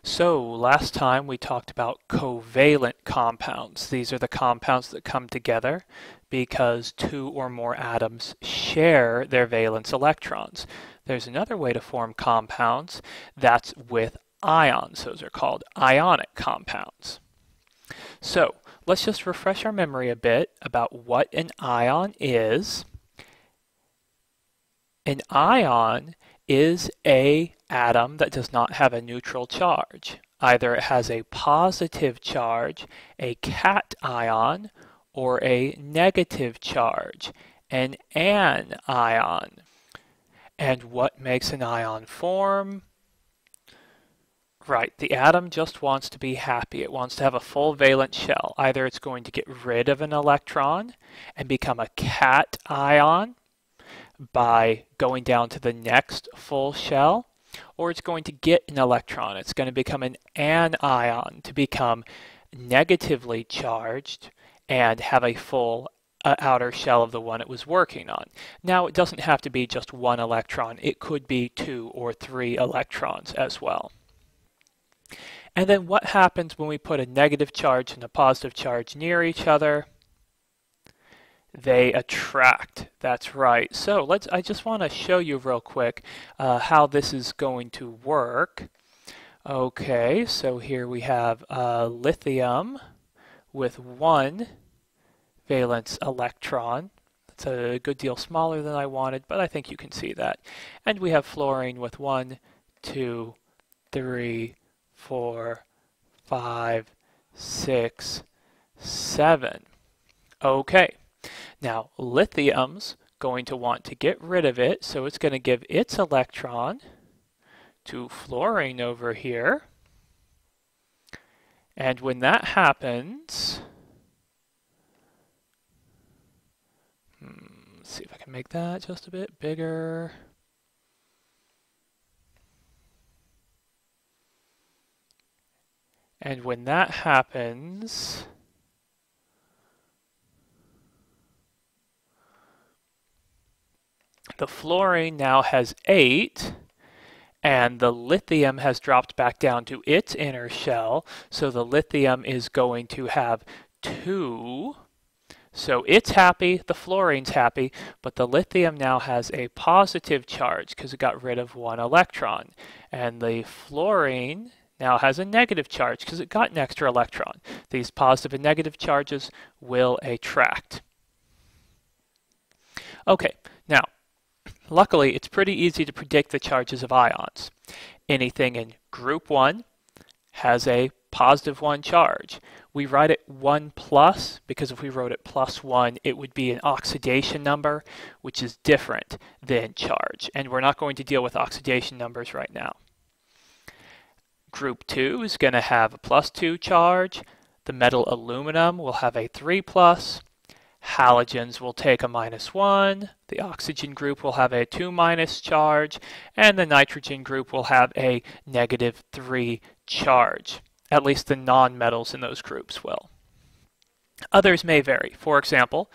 So last time we talked about covalent compounds. These are the compounds that come together because two or more atoms share their valence electrons. There's another way to form compounds that's with ions. Those are called ionic compounds. So let's just refresh our memory a bit about what an ion is. An ion is an atom that does not have a neutral charge. Either it has a positive charge, a cation, or a negative charge, an anion. And what makes an ion form? Right, the atom just wants to be happy. It wants to have a full valence shell. Either it's going to get rid of an electron and become a cation by going down to the next full shell, or it's going to get an electron. It's going to become an anion to become negatively charged and have a full outer shell of the one it was working on. Now, it doesn't have to be just one electron. It could be 2 or 3 electrons as well. And then what happens when we put a negative charge and a positive charge near each other? They attract. That's right. So I just want to show you real quick how this is going to work. Okay, so here we have lithium with 1 valence electron. It's a good deal smaller than I wanted, but I think you can see that. And we have fluorine with 1, 2, 3, 4, 5, 6, 7. Okay. Now, lithium's going to want to get rid of it, so it's going to give its electron to fluorine over here. And when that happens, let's see if I can make that just a bit bigger. And when that happens, the fluorine now has 8, and the lithium has dropped back down to its inner shell, so the lithium is going to have 2. So it's happy, the fluorine's happy, but the lithium now has a positive charge because it got rid of 1 electron. And the fluorine now has a negative charge because it got an extra electron. These positive and negative charges will attract. Okay, now, luckily, it's pretty easy to predict the charges of ions. Anything in group 1 has a positive 1 charge. We write it 1 plus because if we wrote it plus 1, it would be an oxidation number, which is different than charge. And we're not going to deal with oxidation numbers right now. Group 2 is going to have a plus 2 charge. The metal aluminum will have a 3 plus. Halogens will take a minus 1, the oxygen group will have a 2 minus charge, and the nitrogen group will have a negative 3 charge. At least the non-metals in those groups will. Others may vary. For example,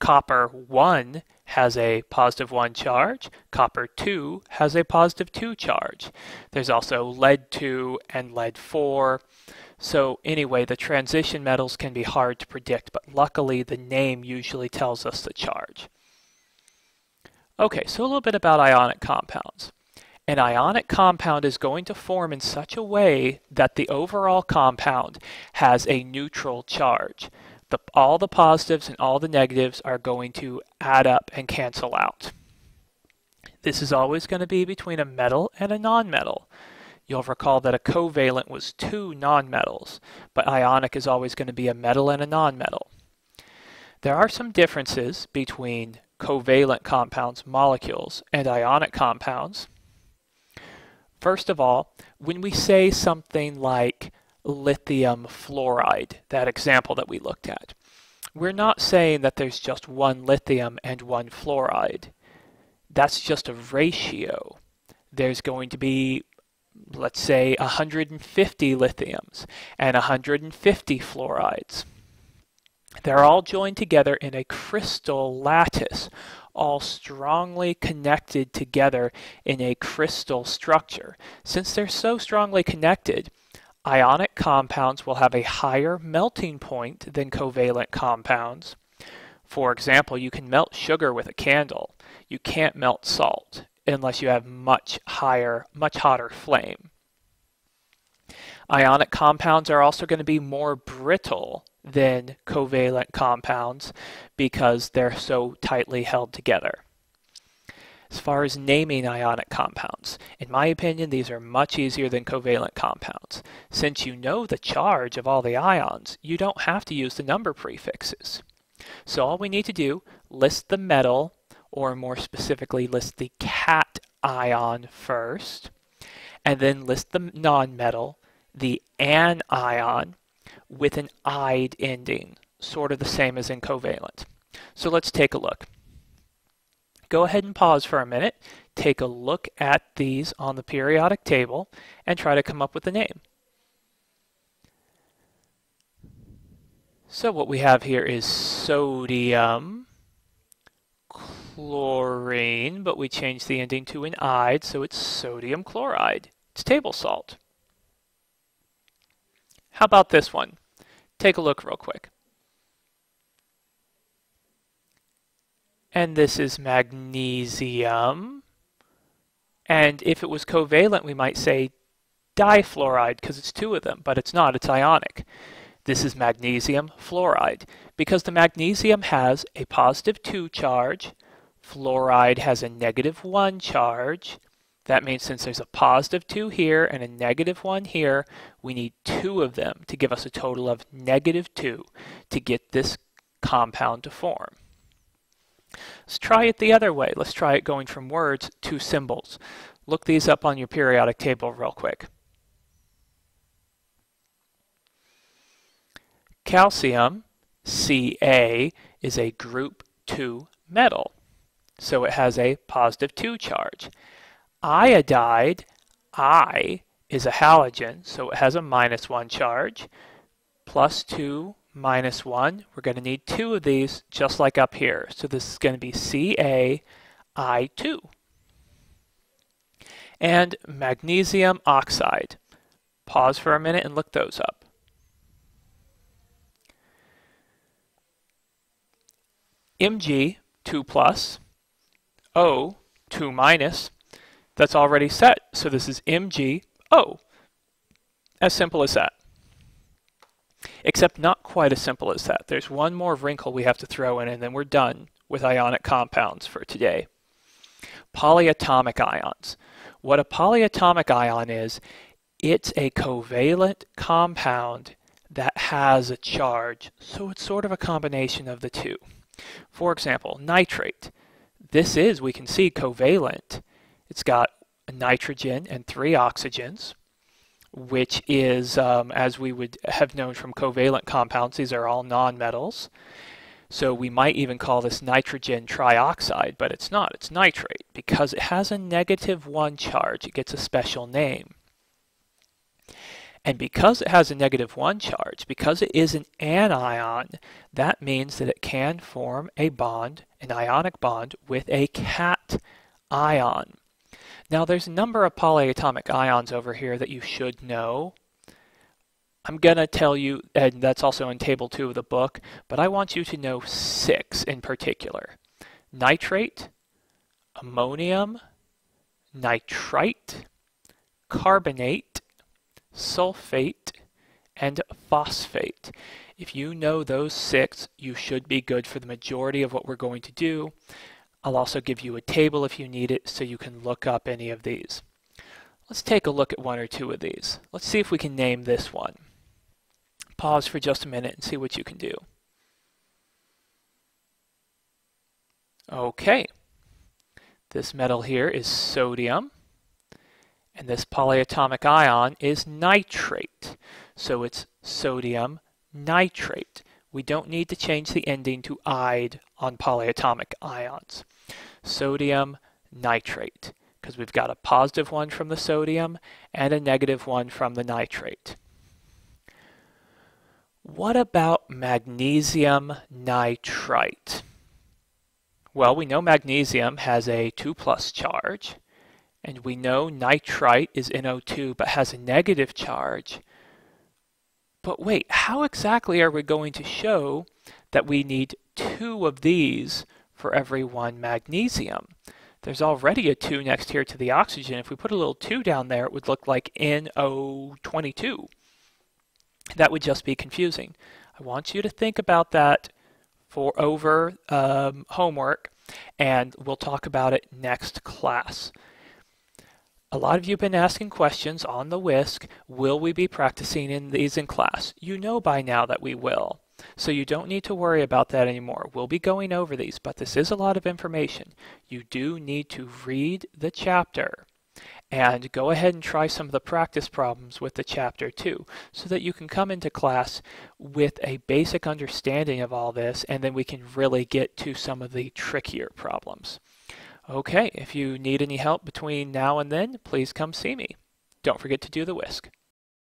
copper 1 has a positive 1 charge, copper 2 has a positive 2 charge. There's also lead 2 and lead 4. So anyway, the transition metals can be hard to predict, but luckily the name usually tells us the charge. Okay, so a little bit about ionic compounds. An ionic compound is going to form in such a way that the overall compound has a neutral charge. All the positives and all the negatives are going to add up and cancel out. This is always going to be between a metal and a nonmetal. You'll recall that a covalent was 2 nonmetals, but ionic is always going to be a metal and a nonmetal. There are some differences between covalent compounds, molecules, and ionic compounds. First of all, when we say something like lithium fluoride, that example that we looked at, we're not saying that there's just 1 lithium and 1 fluoride. That's just a ratio. There's going to be, let's say, 150 lithiums and 150 fluorides. They're all joined together in a crystal lattice, all strongly connected together in a crystal structure. Since they're so strongly connected, Ionic compounds will have a higher melting point than covalent compounds. For example, you can melt sugar with a candle. You can't melt salt unless you have much hotter flame. Ionic compounds are also going to be more brittle than covalent compounds because they're so tightly held together. As far as naming ionic compounds, in my opinion, these are much easier than covalent compounds. Since you know the charge of all the ions, you don't have to use the number prefixes. So all we need to do, list the metal, or more specifically, list the cation first, and then list the nonmetal, the anion, with an "ide" ending, sort of the same as in covalent. So let's take a look. Go ahead and pause for a minute, take a look at these on the periodic table, and try to come up with a name. So what we have here is sodium chlorine, but we changed the ending to an "ide, so it's sodium chloride. It's table salt. How about this one? Take a look real quick. And this is magnesium. And if it was covalent, we might say difluoride because it's two of them, but it's not, it's ionic. This is magnesium fluoride because the magnesium has a +2 charge, fluoride has a -1 charge. That means since there's a +2 here and a -1 here, we need two of them to give us a total of -2 to get this compound to form. Let's try it the other way. Let's try it going from words to symbols. Look these up on your periodic table real quick. Calcium, Ca, is a group 2 metal, so it has a +2 charge. Iodide, I, is a halogen, so it has a -1 charge. +2 -1, we're going to need two of these just like up here. So this is going to be CaI2. And magnesium oxide. Pause for a minute and look those up. Mg, 2+, O, 2-. That's already set, so this is MgO. As simple as that. Except not quite as simple as that. There's one more wrinkle we have to throw in, and then we're done with ionic compounds for today. Polyatomic ions. What a polyatomic ion is, it's a covalent compound that has a charge, so it's sort of a combination of the two. For example, nitrate. This is, we can see, covalent. It's got a nitrogen and 3 oxygens, which is, as we would have known from covalent compounds, these are all nonmetals. So we might even call this nitrogen trioxide, but it's not, it's nitrate. Because it has a -1 charge, it gets a special name. And because it has a -1 charge, because it is an anion, that means that it can form a bond, an ionic bond, with a cation. Now there's a number of polyatomic ions over here that you should know. I'm going to tell you, and that's also in table 2 of the book, but I want you to know 6 in particular. Nitrate, ammonium, nitrite, carbonate, sulfate, and phosphate. If you know those 6, you should be good for the majority of what we're going to do. I'll also give you a table if you need it so you can look up any of these. Let's take a look at 1 or 2 of these. Let's see if we can name this one. Pause for just a minute and see what you can do. Okay. This metal here is sodium, and this polyatomic ion is nitrate. So it's sodium nitrate. We don't need to change the ending to "ide" on polyatomic ions. Sodium nitrate, because we've got a +1 from the sodium and a -1 from the nitrate. What about magnesium nitrite? Well, we know magnesium has a 2+ charge, and we know nitrite is NO2 but has a negative charge. But wait, how exactly are we going to show that we need 2 of these for every 1 magnesium? There's already a 2 next here to the oxygen. If we put a little 2 down there, it would look like NO22. That would just be confusing. I want you to think about that for over homework, and we'll talk about it next class. A lot of you have been asking questions on the WISC. Will we be practicing these in class? You know by now that we will. So you don't need to worry about that anymore. We'll be going over these, but this is a lot of information. You do need to read the chapter and go ahead and try some of the practice problems with the chapter too, so that you can come into class with a basic understanding of all this, and then we can really get to some of the trickier problems. Okay, if you need any help between now and then, please come see me. Don't forget to do the WISC.